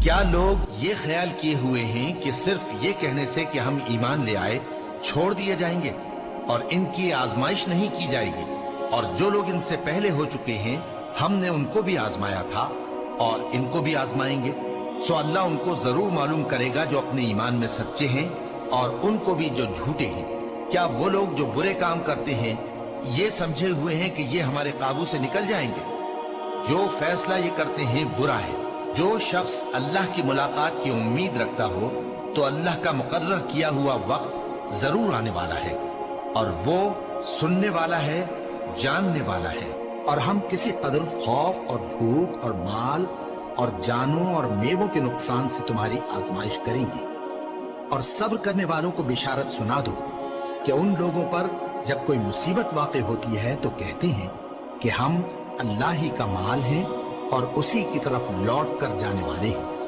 کیا لوگ یہ خیال کیے ہوئے ہیں کہ صرف یہ کہنے سے کہ ہم ایمان لے آئے چھوڑ دیے جائیں گے اور ان کی آزمائش نہیں کی جائے گی؟ اور جو لوگ ان سے پہلے ہو چکے ہیں ہم نے ان کو بھی آزمایا تھا اور ان کو بھی آزمائیں گے، سو اللہ ان کو ضرور معلوم کرے گا جو اپنے ایمان میں سچے ہیں اور ان کو بھی جو جھوٹے ہیں۔ کیا وہ لوگ جو برے کام کرتے ہیں یہ سمجھے ہوئے ہیں کہ یہ ہمارے قابو سے نکل جائیں گے؟ جو فیصلہ یہ کرتے ہیں برا ہے۔ جو شخص اللہ کی ملاقات کی امید رکھتا ہو تو اللہ کا مقرر کیا ہوا وقت ضرور آنے والا ہے، اور وہ سننے والا ہے، جاننے والا ہے۔ اور ہم کسی قدر خوف اور بھوک اور مال اور جانوں اور میووں کے نقصان سے تمہاری آزمائش کریں گے، اور صبر کرنے والوں کو بشارت سنا دو کہ ان لوگوں پر جب کوئی مصیبت واقع ہوتی ہے تو کہتے ہیں کہ ہم اللہ ہی کا مال ہیں اور اسی کی طرف لوٹ کر جانے والے ہیں۔